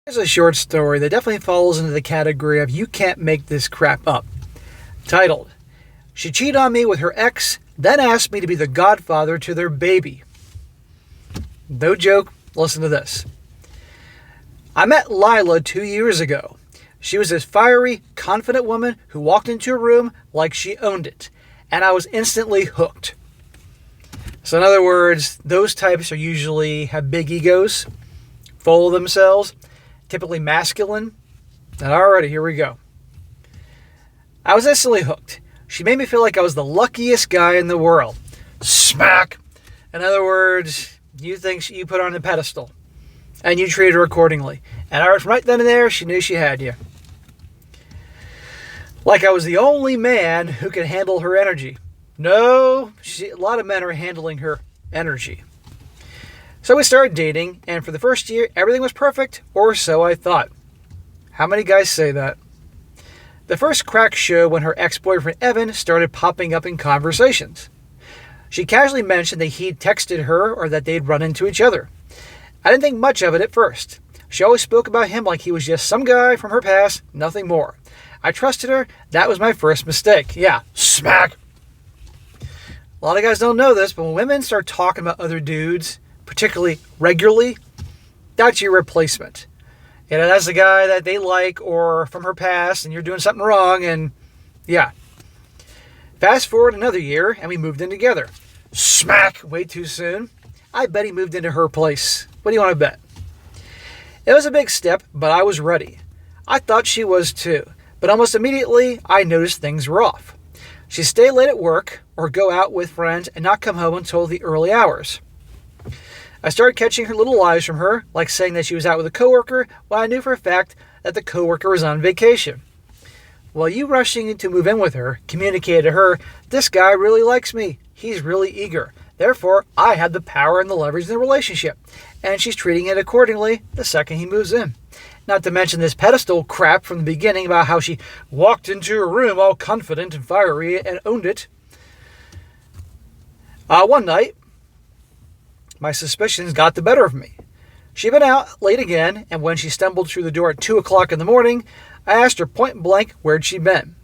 Here's a short story that definitely falls into the category of you can't make this crap up. Titled, She Cheated on Me with Her Ex, Then Asked Me to Be the Godfather to Their Baby. No joke, listen to this. I met Lila 2 years ago. She was this fiery, confident woman who walked into a room like she owned it, and I was instantly hooked. So in other words, those types are usually have big egos, full of themselves, typically masculine. And alrighty, here we go. I was instantly hooked. She made me feel like I was the luckiest guy in the world. Smack! In other words, you think you put her on the pedestal. And you treated her accordingly. And right then and there, she knew she had you. Like I was the only man who could handle her energy. No, a lot of men are handling her energy. So we started dating, and for the first year, everything was perfect, or so I thought. How many guys say that? The first crack showed when her ex-boyfriend Evan started popping up in conversations. She casually mentioned that he'd texted her or that they'd run into each other. I didn't think much of it at first. She always spoke about him like he was just some guy from her past, nothing more. I trusted her. That was my first mistake. Yeah, smack. A lot of guys don't know this, but when women start talking about other dudes, particularly regularly, that's your replacement. You know, that's the guy that they like or from her past, and you're doing something wrong, and yeah. Fast forward another year, and we moved in together. Smack! Way too soon. I bet he moved into her place. What do you want to bet? It was a big step, but I was ready. I thought she was too, but almost immediately, I noticed things were off. She'd stay late at work or go out with friends and not come home until the early hours. I started catching her little lies from her, like saying that she was out with a coworker when I knew for a fact that the coworker was on vacation. Well, you rushing to move in with her communicated to her, this guy really likes me. He's really eager. Therefore, I have the power and the leverage in the relationship. And she's treating it accordingly the second he moves in. Not to mention this pedestal crap from the beginning about how she walked into a room all confident and fiery and owned it. One night, my suspicions got the better of me. She'd been out late again, and when she stumbled through the door at 2 o'clock in the morning, I asked her point blank where'd she been.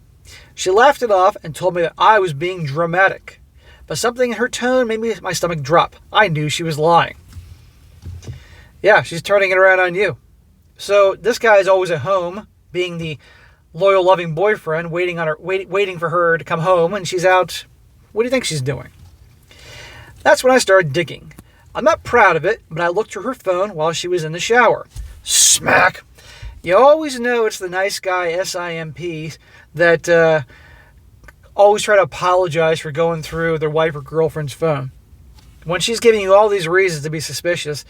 She laughed it off and told me that I was being dramatic. But something in her tone made my stomach drop. I knew she was lying. Yeah, she's turning it around on you. So this guy is always at home, being the loyal, loving boyfriend, waiting for her to come home, and she's out. What do you think she's doing? That's when I started digging. I'm not proud of it, but I looked through her phone while she was in the shower. Smack! You always know it's the nice guy SIMPs that always try to apologize for going through their wife or girlfriend's phone. When she's giving you all these reasons to be suspicious,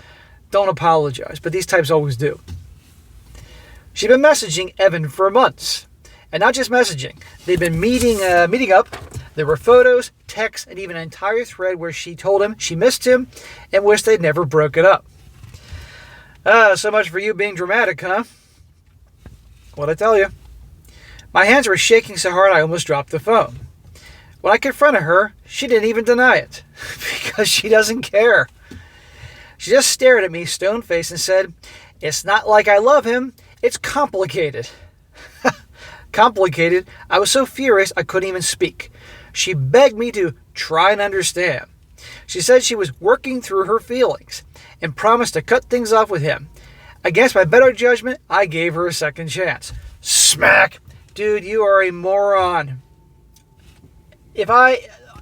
don't apologize, but these types always do. She'd been messaging Evan for months. And not just messaging. They'd been meeting up. There were photos, texts, and even an entire thread where she told him she missed him and wished they'd never broken up. So much for you being dramatic, huh? What'd I tell you? My hands were shaking so hard I almost dropped the phone. When I confronted her, she didn't even deny it. Because she doesn't care. She just stared at me stone-faced and said, it's not like I love him. It's complicated. Complicated? I was so furious I couldn't even speak. She begged me to try and understand. She said she was working through her feelings and promised to cut things off with him. Against my better judgment, I gave her a second chance. Smack! Dude, you are a moron.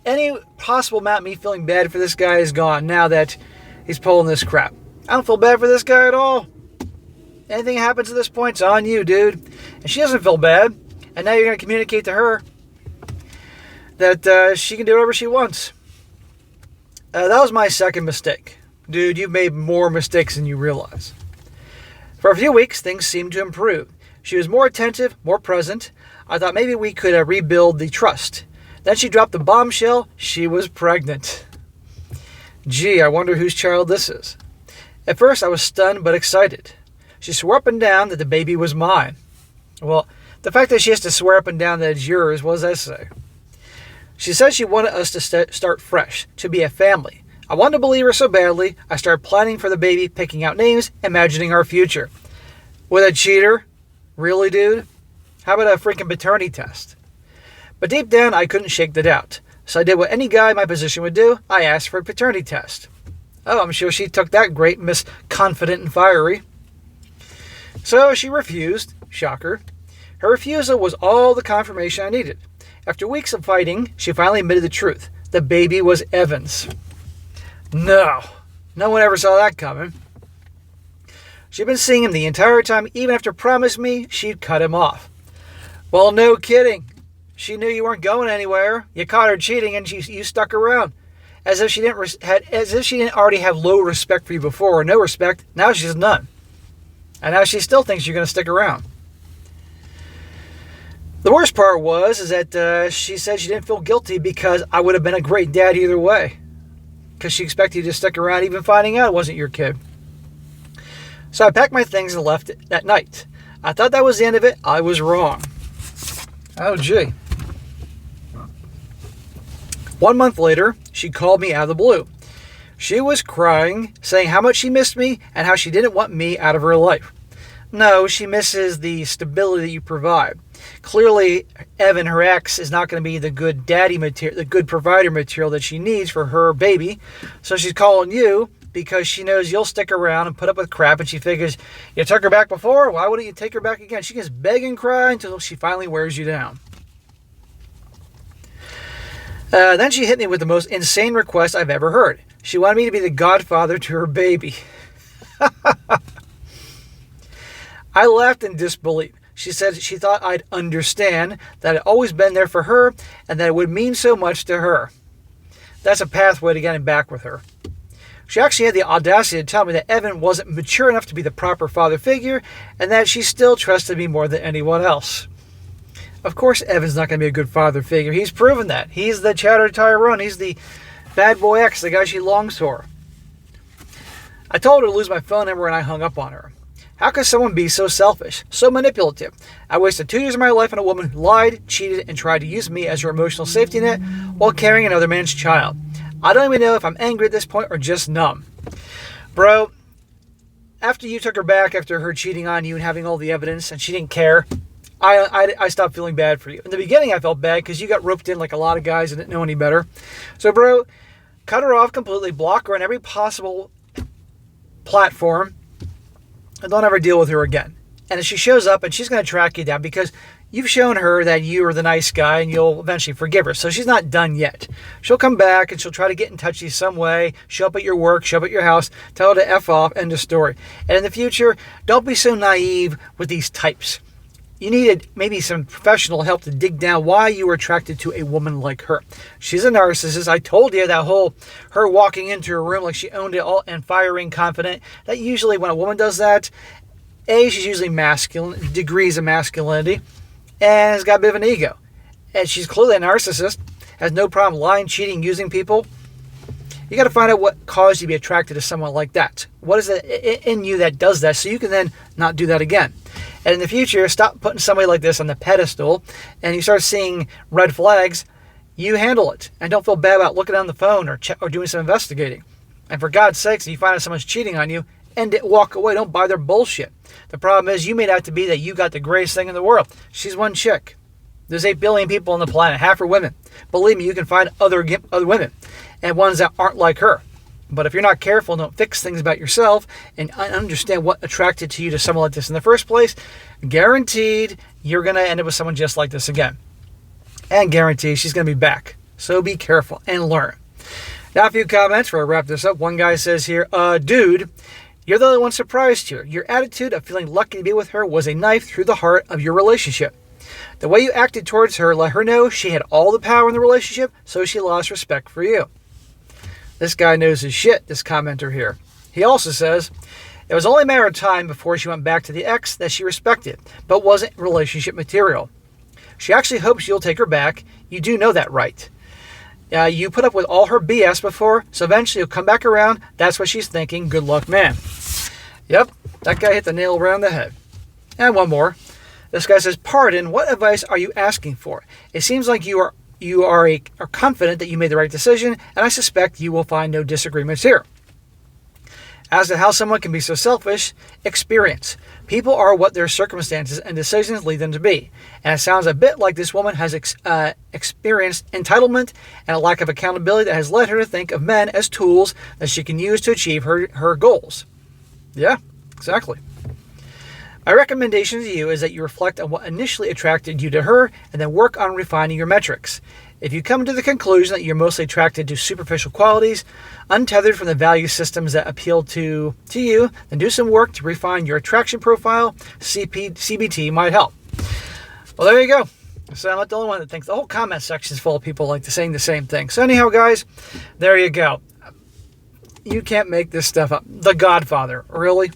Any possible amount of me feeling bad for this guy is gone now that he's pulling this crap. I don't feel bad for this guy at all. Anything happens at this point, it's on you, dude. And she doesn't feel bad. And now you're going to communicate to her that she can do whatever she wants. That was my second mistake. Dude, you've made more mistakes than you realize. For a few weeks, things seemed to improve. She was more attentive, more present. I thought maybe we could rebuild the trust. Then she dropped the bombshell. She was pregnant. Gee, I wonder whose child this is. At first, I was stunned but excited. She swore up and down that the baby was mine. Well, the fact that she has to swear up and down that it's yours, what does that say? She said she wanted us to start fresh, to be a family. I wanted to believe her so badly, I started planning for the baby, picking out names, imagining our future. With a cheater? Really, dude? How about a freaking paternity test? But deep down, I couldn't shake the doubt. So I did what any guy in my position would do. I asked for a paternity test. Oh, I'm sure she took that great, Miss Confident and Fiery. So she refused. Shocker. Her refusal was all the confirmation I needed. After weeks of fighting, she finally admitted the truth. The baby was Evan's. No one ever saw that coming. She'd been seeing him the entire time, even after promising me she'd cut him off. Well, no kidding. She knew you weren't going anywhere. You caught her cheating, and you stuck around, as if she didn't already have low respect for you before, or no respect. Now she has none, and now she still thinks you're going to stick around. The worst part is that she said she didn't feel guilty because I would have been a great dad either way, because she expected you to stick around, even finding out it wasn't your kid. So I packed my things and left that night. I thought that was the end of it. I was wrong. Oh, gee. 1 month later, she called me out of the blue. She was crying, saying how much she missed me and how she didn't want me out of her life. No, she misses the stability that you provide. Clearly, Evan, her ex, is not going to be the good daddy material, the good provider material that she needs for her baby. So she's calling you because she knows you'll stick around and put up with crap, and she figures you took her back before, why wouldn't you take her back again? She gets beg and cry until she finally wears you down. Then she hit me with the most insane request I've ever heard. She wanted me to be the godfather to her baby. I laughed in disbelief. She said she thought I'd understand, that I'd always been there for her, and that it would mean so much to her. That's a pathway to getting back with her. She actually had the audacity to tell me that Evan wasn't mature enough to be the proper father figure, and that she still trusted me more than anyone else. Of course, Evan's not going to be a good father figure. He's proven that. He's the Chatter Tyrone. He's the bad boy ex, the guy she longs for. I told her to lose my phone number, and I hung up on her. How could someone be so selfish, so manipulative? I wasted 2 years of my life on a woman who lied, cheated, and tried to use me as her emotional safety net while carrying another man's child. I don't even know if I'm angry at this point or just numb. Bro, after you took her back after her cheating on you and having all the evidence and she didn't care, I stopped feeling bad for you. In the beginning, I felt bad because you got roped in like a lot of guys and didn't know any better. So, bro, cut her off completely, block her on every possible platform, and don't ever deal with her again. And if she shows up, and she's going to track you down because you've shown her that you are the nice guy and you'll eventually forgive her. So she's not done yet. She'll come back and she'll try to get in touch with you some way, show up at your work, show up at your house, tell her to F off, end of story. And in the future, don't be so naive with these types. You needed maybe some professional help to dig down why you were attracted to a woman like her. She's a narcissist. I told you that whole her walking into her room like she owned it all and firing confident. That usually when a woman does that, she's usually masculine, degrees of masculinity, and has got a bit of an ego. And she's clearly a narcissist, has no problem lying, cheating, using people. You got to find out what caused you to be attracted to someone like that. What is it in you that does that so you can then not do that again? And in the future, stop putting somebody like this on the pedestal, and you start seeing red flags, you handle it. And don't feel bad about looking on the phone or doing some investigating. And for God's sakes, if you find out someone's cheating on you, end it, walk away. Don't buy their bullshit. The problem is you made out to be that you got the greatest thing in the world. She's one chick. There's 8 billion people on the planet, half are women. Believe me, you can find other women, and ones that aren't like her. But if you're not careful and don't fix things about yourself and understand what attracted to you to someone like this in the first place, guaranteed you're going to end up with someone just like this again. And guaranteed she's going to be back. So be careful and learn. Now a few comments before I wrap this up. One guy says here, dude, you're the only one surprised here. Your attitude of feeling lucky to be with her was a knife through the heart of your relationship. The way you acted towards her let her know she had all the power in the relationship, so she lost respect for you. This guy knows his shit, this commenter here. He also says, it was only a matter of time before she went back to the ex that she respected, but wasn't relationship material. She actually hopes you'll take her back. You do know that, right? You put up with all her BS before, so eventually you'll come back around. That's what she's thinking. Good luck, man. Yep, that guy hit the nail around the head. And one more. This guy says, pardon, what advice are you asking for? It seems like you are confident that you made the right decision, and I suspect you will find no disagreements here. As to how someone can be so selfish, experience. People are what their circumstances and decisions lead them to be. And it sounds a bit like this woman has experienced entitlement and a lack of accountability that has led her to think of men as tools that she can use to achieve her goals. Yeah, exactly. My recommendation to you is that you reflect on what initially attracted you to her and then work on refining your metrics. If you come to the conclusion that you're mostly attracted to superficial qualities, untethered from the value systems that appeal to you, then do some work to refine your attraction profile. CBT might help. Well, there you go. So I'm not the only one that thinks. The whole comment section is full of people like saying the same thing. So anyhow, guys, there you go. You can't make this stuff up. The Godfather, really?